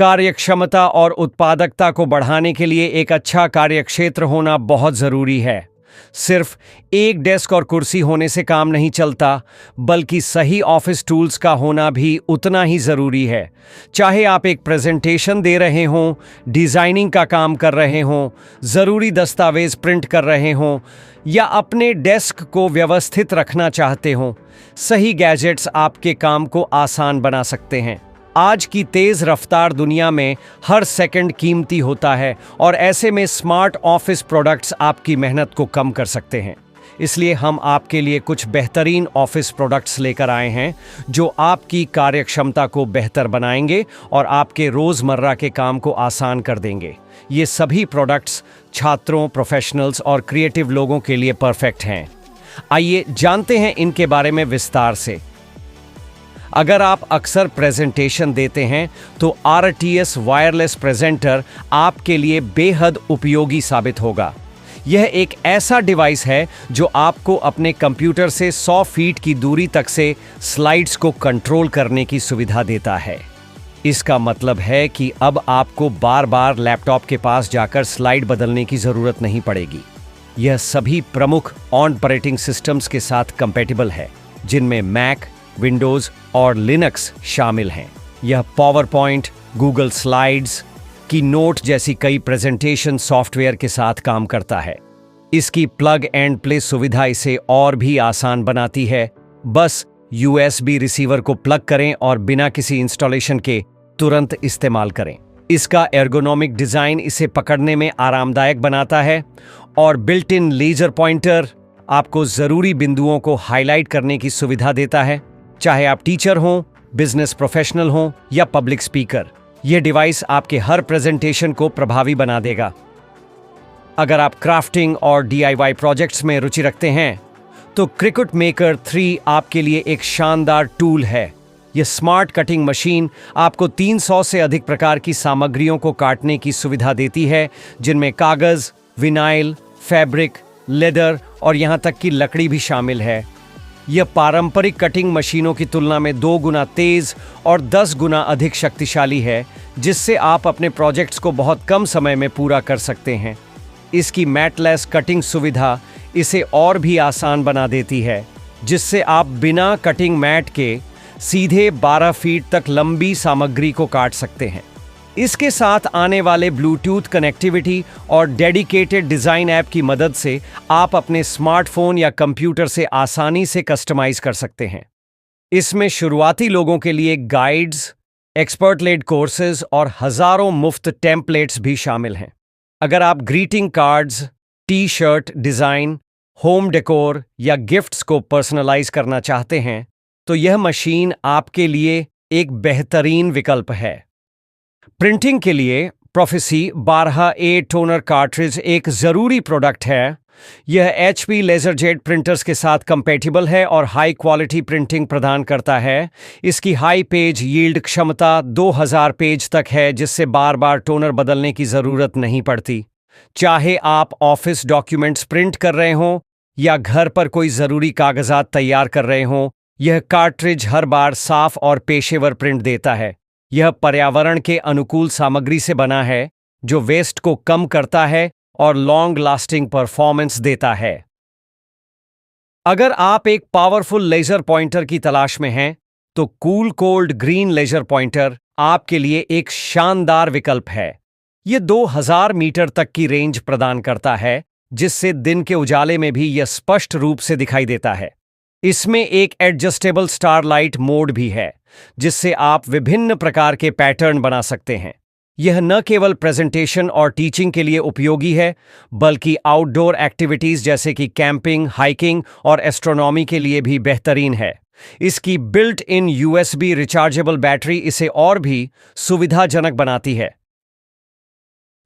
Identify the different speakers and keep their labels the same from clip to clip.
Speaker 1: कार्यक्षमता और उत्पादकता को बढ़ाने के लिए एक अच्छा कार्यक्षेत्र होना बहुत ज़रूरी है। सिर्फ एक डेस्क और कुर्सी होने से काम नहीं चलता, बल्कि सही ऑफिस टूल्स का होना भी उतना ही ज़रूरी है। चाहे आप एक प्रेजेंटेशन दे रहे हों, डिज़ाइनिंग का काम कर रहे हों, ज़रूरी दस्तावेज़ प्रिंट कर रहे हों या अपने डेस्क को व्यवस्थित रखना चाहते हों, सही गैजेट्स आपके काम को आसान बना सकते हैं। आज की तेज़ रफ्तार दुनिया में हर सेकंड कीमती होता है और ऐसे में स्मार्ट ऑफिस प्रोडक्ट्स आपकी मेहनत को कम कर सकते हैं। इसलिए हम आपके लिए कुछ बेहतरीन ऑफिस प्रोडक्ट्स लेकर आए हैं जो आपकी कार्यक्षमता को बेहतर बनाएंगे और आपके रोज़मर्रा के काम को आसान कर देंगे। ये सभी प्रोडक्ट्स छात्रों, प्रोफेशनल्स और क्रिएटिव लोगों के लिए परफेक्ट हैं। आइए जानते हैं इनके बारे में विस्तार से। अगर आप अक्सर प्रेजेंटेशन देते हैं तो RTS वायरलेस प्रेजेंटर आपके लिए बेहद उपयोगी साबित होगा। यह एक ऐसा डिवाइस है जो आपको अपने कंप्यूटर से 100 फीट की दूरी तक से स्लाइड्स को कंट्रोल करने की सुविधा देता है। इसका मतलब है कि अब आपको बार बार लैपटॉप के पास जाकर स्लाइड बदलने की ज़रूरत नहीं पड़ेगी। यह सभी प्रमुख ऑपरेटिंग सिस्टम्स के साथ कंपैटिबल है, जिनमें मैक, विंडोज़ और लिनक्स शामिल हैं। यह पावर पॉइंट, गूगल स्लाइड्स, की नोट जैसी कई प्रेजेंटेशन सॉफ्टवेयर के साथ काम करता है। इसकी प्लग एंड प्ले सुविधा इसे और भी आसान बनाती है। बस USB रिसीवर को प्लग करें और बिना किसी इंस्टॉलेशन के तुरंत इस्तेमाल करें। इसका एर्गोनॉमिक डिज़ाइन इसे पकड़ने में आरामदायक बनाता है और बिल्ट इन लेजर पॉइंटर आपको ज़रूरी बिंदुओं को हाईलाइट करने की सुविधा देता है। चाहे आप टीचर हों, बिजनेस प्रोफेशनल हों या पब्लिक स्पीकर, यह डिवाइस आपके हर प्रेजेंटेशन को प्रभावी बना देगा। अगर आप क्राफ्टिंग और DIY प्रोजेक्ट्स में रुचि रखते हैं तो क्रिकेट मेकर 3 आपके लिए एक शानदार टूल है। यह स्मार्ट कटिंग मशीन आपको 300 से अधिक प्रकार की सामग्रियों को काटने की सुविधा देती है, जिनमें कागज़, विनाइल, फैब्रिक, लेदर और यहाँ तक कि लकड़ी भी शामिल है। यह पारंपरिक कटिंग मशीनों की तुलना में 2 गुना तेज़ और 10 गुना अधिक शक्तिशाली है, जिससे आप अपने प्रोजेक्ट्स को बहुत कम समय में पूरा कर सकते हैं। इसकी मैटलेस कटिंग सुविधा इसे और भी आसान बना देती है, जिससे आप बिना कटिंग मैट के सीधे 12 फीट तक लंबी सामग्री को काट सकते हैं। इसके साथ आने वाले ब्लूटूथ कनेक्टिविटी और डेडिकेटेड डिज़ाइन ऐप की मदद से आप अपने स्मार्टफोन या कंप्यूटर से आसानी से कस्टमाइज कर सकते हैं। इसमें शुरुआती लोगों के लिए गाइड्स, एक्सपर्ट लेड कोर्सेज और हज़ारों मुफ्त टेम्पलेट्स भी शामिल हैं। अगर आप greeting cards, t-shirt design, home decor या गिफ्ट्स को पर्सनलाइज करना चाहते हैं तो यह मशीन आपके लिए एक बेहतरीन विकल्प है। प्रिंटिंग के लिए प्रोफेसी 12A टोनर कार्ट्रिज एक ज़रूरी प्रोडक्ट है। यह HP लेजरजेट प्रिंटर्स के साथ कंपैटिबल है और हाई क्वालिटी प्रिंटिंग प्रदान करता है। इसकी हाई पेज यील्ड क्षमता 2000 पेज तक है, जिससे बार बार टोनर बदलने की ज़रूरत नहीं पड़ती। चाहे आप ऑफिस डॉक्यूमेंट्स प्रिंट कर रहे हों या घर पर कोई ज़रूरी कागजात तैयार कर रहे हों, यह कार्ट्रिज हर बार साफ और पेशेवर प्रिंट देता है। यह पर्यावरण के अनुकूल सामग्री से बना है, जो वेस्ट को कम करता है और लॉन्ग लास्टिंग परफॉर्मेंस देता है। अगर आप एक पावरफुल लेजर पॉइंटर की तलाश में हैं तो cool cold green laser pointer आपके लिए एक शानदार विकल्प है। यह 2000 मीटर तक की रेंज प्रदान करता है, जिससे दिन के उजाले में भी यह स्पष्ट रूप से दिखाई देता है। इसमें एक एडजस्टेबल स्टारलाइट मोड भी है, जिससे आप विभिन्न प्रकार के पैटर्न बना सकते हैं। यह न केवल प्रेजेंटेशन और टीचिंग के लिए उपयोगी है, बल्कि आउटडोर एक्टिविटीज़ जैसे कि कैंपिंग, हाइकिंग और एस्ट्रोनॉमी के लिए भी बेहतरीन है। इसकी built in USB rechargeable battery इसे और भी सुविधाजनक बनाती है।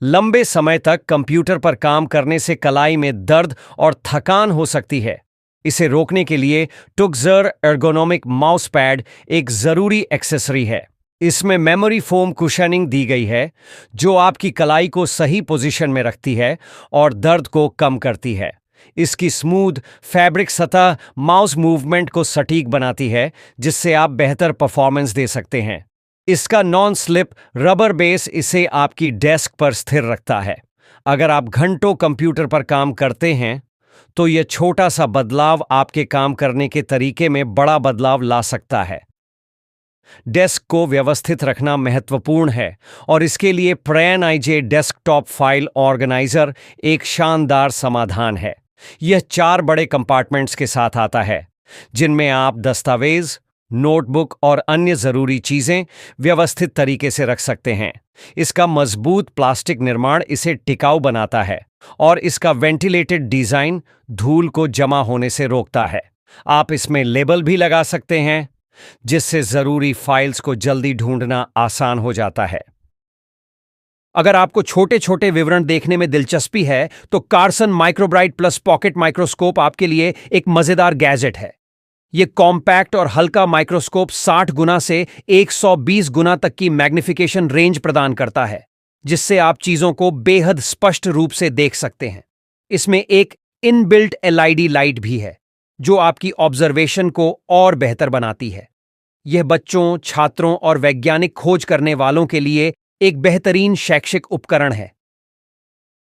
Speaker 1: लंबे समय तक कंप्यूटर पर काम करने से कलाई में दर्द और थकान हो सकती है। इसे रोकने के लिए टुगजर एर्गोनोमिक माउस पैड एक ज़रूरी एक्सेसरी है। इसमें मेमोरी फोम कुशनिंग दी गई है, जो आपकी कलाई को सही पोजीशन में रखती है और दर्द को कम करती है। इसकी स्मूथ फैब्रिक सतह माउस मूवमेंट को सटीक बनाती है, जिससे आप बेहतर परफॉर्मेंस दे सकते हैं। इसका नॉन स्लिप रबर बेस इसे आपकी डेस्क पर स्थिर रखता है। अगर आप घंटों कंप्यूटर पर काम करते हैं तो यह छोटा सा बदलाव आपके काम करने के तरीके में बड़ा बदलाव ला सकता है। डेस्क को व्यवस्थित रखना महत्वपूर्ण है और इसके लिए प्रैन आईजे डेस्कटॉप फाइल ऑर्गेनाइजर एक शानदार समाधान है। यह 4 बड़े कंपार्टमेंट्स के साथ आता है जिनमें आप दस्तावेज, नोटबुक और अन्य जरूरी चीजें व्यवस्थित तरीके से रख सकते हैं। इसका मजबूत प्लास्टिक निर्माण इसे टिकाऊ बनाता है और इसका वेंटिलेटेड डिजाइन धूल को जमा होने से रोकता है। आप इसमें लेबल भी लगा सकते हैं जिससे जरूरी फाइल्स को जल्दी ढूंढना आसान हो जाता है। अगर आपको छोटे छोटे विवरण देखने में दिलचस्पी है तो कार्सन माइक्रोब्राइट प्लस पॉकेट माइक्रोस्कोप आपके लिए एक मजेदार गैजेट है। यह कॉम्पैक्ट और हल्का माइक्रोस्कोप 60 गुना से 120 गुना तक की मैग्निफिकेशन रेंज प्रदान करता है, जिससे आप चीजों को बेहद स्पष्ट रूप से देख सकते हैं। इसमें एक इनबिल्ट एलईडी लाइट भी है जो आपकी ऑब्जर्वेशन को और बेहतर बनाती है। यह बच्चों, छात्रों और वैज्ञानिक खोज करने वालों के लिए एक बेहतरीन शैक्षिक उपकरण है।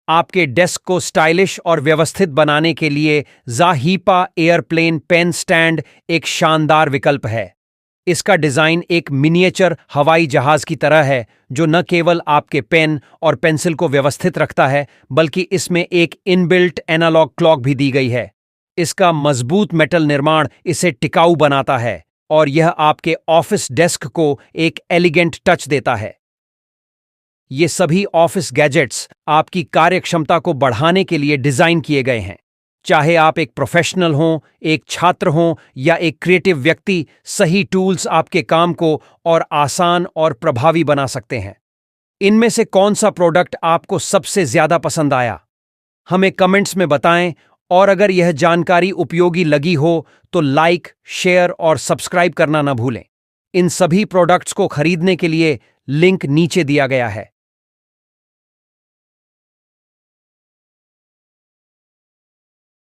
Speaker 1: आपके डेस्क को स्टाइलिश और व्यवस्थित बनाने के लिए ज़ाहीपा एयरप्लेन पेन स्टैंड एक शानदार विकल्प है। इसका डिजाइन एक मिनिएचर हवाई जहाज की तरह है जो न केवल आपके पेन और पेंसिल को व्यवस्थित रखता है बल्कि इसमें एक इनबिल्ट एनालॉग क्लॉक भी दी गई है। इसका मजबूत मेटल निर्माण इसे टिकाऊ बनाता है और यह आपके ऑफिस डेस्क को एक एलिगेंट टच देता है। ये सभी ऑफिस गैजेट्स आपकी कार्यक्षमता को बढ़ाने के लिए डिजाइन किए गए हैं। चाहे आप एक प्रोफेशनल हों, एक छात्र हों या एक क्रिएटिव व्यक्ति, सही टूल्स आपके काम को और आसान और प्रभावी बना सकते हैं। इनमें से कौन सा प्रोडक्ट आपको सबसे ज्यादा पसंद आया? हमें कमेंट्स में बताएं और अगर यह जानकारी उपयोगी लगी हो तो लाइक, शेयर और सब्सक्राइब करना न भूलें। इन सभी प्रोडक्ट्स को खरीदने के लिए लिंक नीचे दिया गया है।